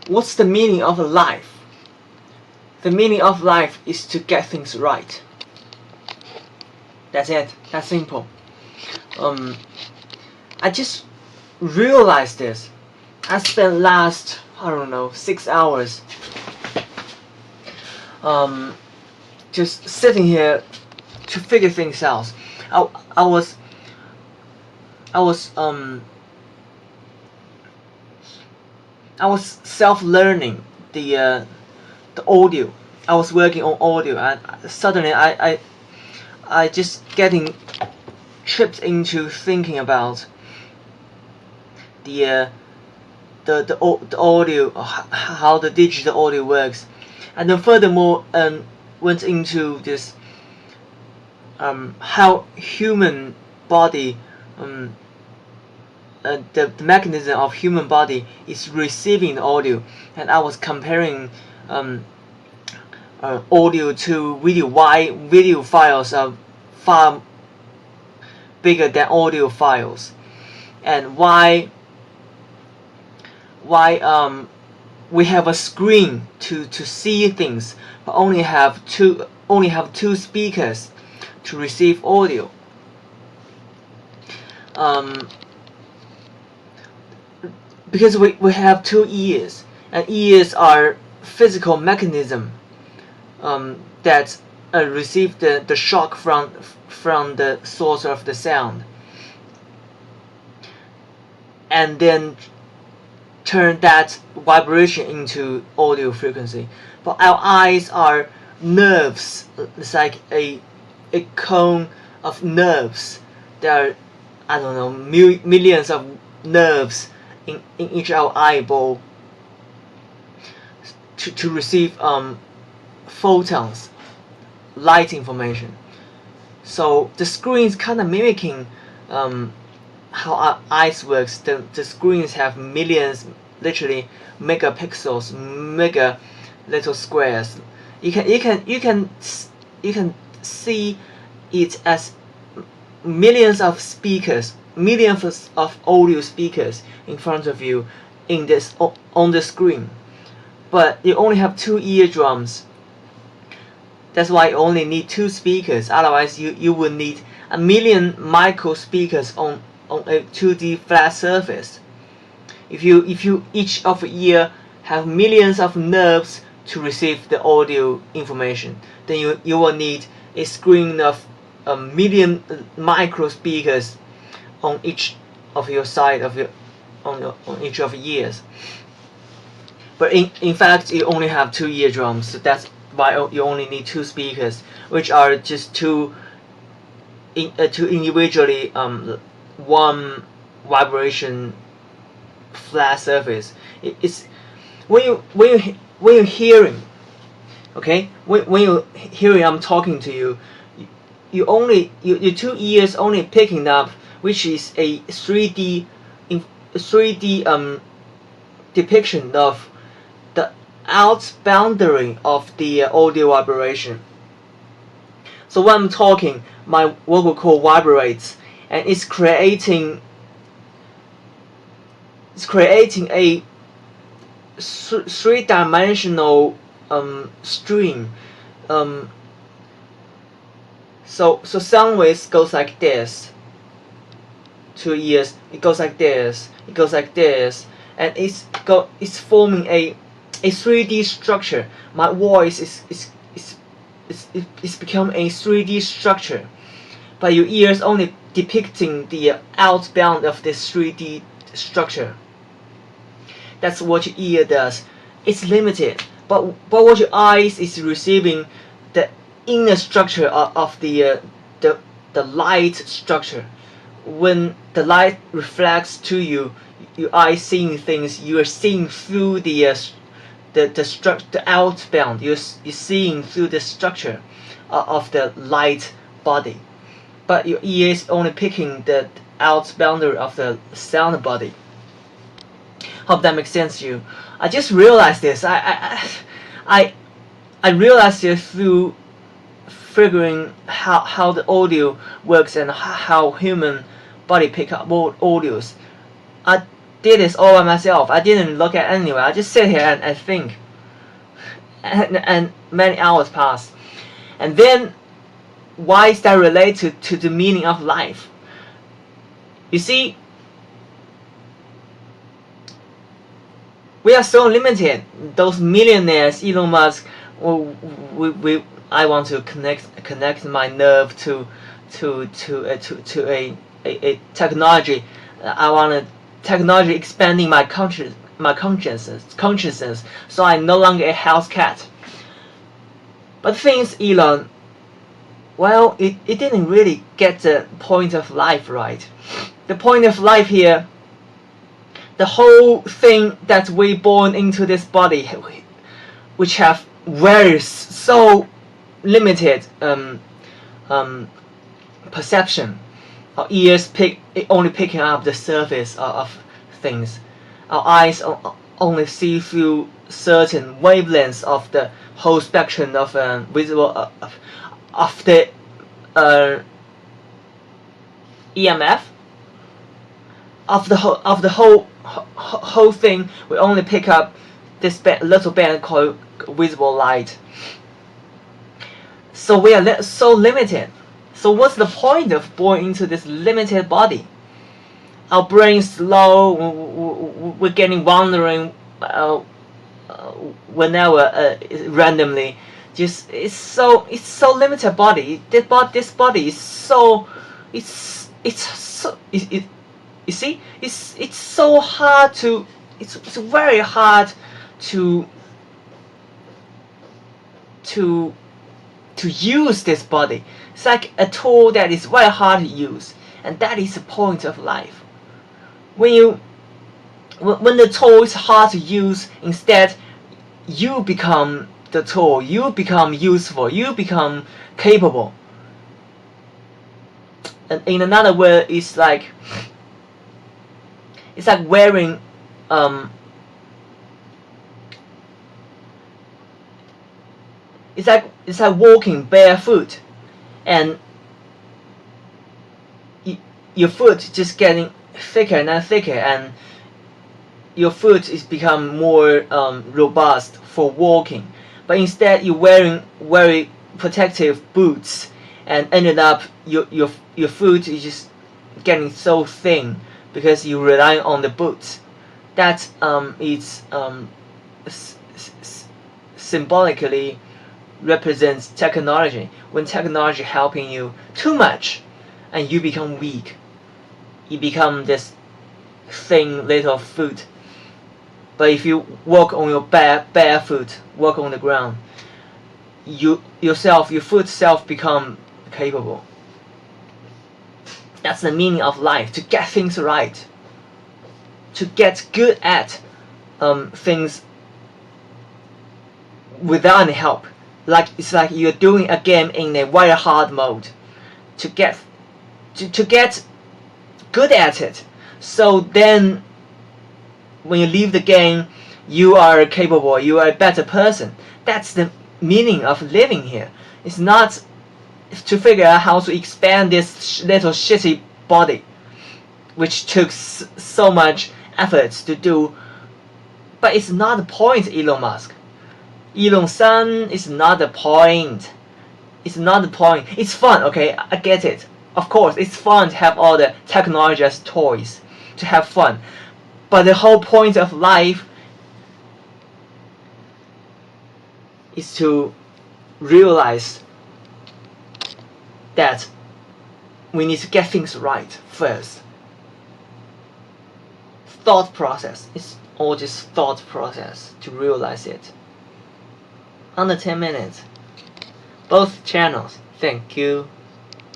What's the meaning of life? The meaning of life is to get things right. That's it. That's simple. I just realized this. I spent last, I don't know, 6 hours just sitting here to figure things out. I was self-learning the audio. I was working on audio, and suddenly I just getting tripped into thinking about the audio, how the digital audio works, and then furthermore went into this how human body the mechanism of human body is receiving the audio, and I was comparing audio to video. Why video files are far bigger than audio files, and why we have a screen to see things, but only have two speakers to receive audio. Because we have 2 ears, and ears are physical mechanism that receive the shock from the source of the sound, and then turn that vibration into audio frequency. But our eyes are nerves. It's like a cone of nerves. There are, I don't know, millions of nerves in each our eyeball to receive photons, light information. So the screen is kind of mimicking how our eyes works. The screens have millions, literally megapixels, mega little squares. You can see it as millions of speakers, millions of audio speakers in front of you on the screen. But you only have 2 eardrums. That's why you only need 2 speakers. Otherwise you would need a million micro speakers on a 2D flat surface. If you each of ear have millions of nerves to receive the audio information, then you will need a screen of a million micro speakers on each of your side of your on each of your ears. But in fact, you only have 2 eardrums, so that's why you only need 2 speakers, which are just two individually one vibration flat surface. It's when you're hearing, okay, when you're hearing I'm talking to you, your 2 ears only picking up, which is a 3D depiction of the out boundary of the audio vibration. So when I'm talking, my vocal cord vibrates, and it's creating a 3-dimensional stream. So sound waves goes like this. 2 ears, it goes like this, it goes like this, and it's forming a 3D structure. My voice is become a 3D structure, but your ears only depicting the outbound of this 3D structure. That's what your ear does. It's limited, but what your eyes is receiving the inner structure of the light structure. When the light reflects to you, your eyes seeing things. You are seeing through the outbound. You're seeing through the structure of the light body, but your ear is only picking the out boundary of the sound body. Hope that makes sense to you. I just realized this. I realized it through figuring how the audio works and how human body pick up audios. did this all by myself. I didn't look at anywhere. I just sit here and think. And many hours pass. And then, why is that related to the meaning of life? You see, we are so limited. Those millionaires, Elon Musk, I want to connect my nerve to a technology. I want a technology expanding my consciousness, so I'm no longer a house cat. But the thing is, Elon, well, it didn't really get the point of life right. The point of life here, the whole thing that we born into this body, which have very so limited perception. Our ears only picking up the surface of things. Our eyes only see through certain wavelengths of the whole spectrum of visible of the EMF. Of the whole thing, we only pick up this little band called visible light. So we are so limited. So what's the point of born into this limited body? Our brain's slow. We're getting wandering whenever randomly. Just it's so limited body. This body is so you see, it's so hard to it's very hard to use this body. It's like a tool that is very hard to use, and that is the point of life. When the tool is hard to use, instead you become the tool. You become useful. You become capable. And in another word, it's like wearing it's like walking barefoot, and your foot just getting thicker and thicker, and your foot is become more robust for walking. But instead, you're wearing very protective boots, and ended up your foot is just getting so thin because you rely on the boots. That is symbolically represents technology. When technology helping you too much, and you become weak, you become this thin little foot. But if you walk on your barefoot, walk on the ground, your foot self become capable. That's the meaning of life, to get things right, to get good at things without any help. It's like you're doing a game in a very hard mode, to get good at it. So then, when you leave the game, you are capable. You are a better person. That's the meaning of living here. It's not to figure out how to expand this little shitty body, which took so much effort to do. But it's not the point, Elon Musk. Elon's son is not the point. It's not the point. It's fun, okay? I get it. Of course, it's fun to have all the technology as toys, to have fun. But the whole point of life is to realize that we need to get things right first. Thought process. It's all just thought process to realize it. Under 10 minutes. Both channels. Thank you.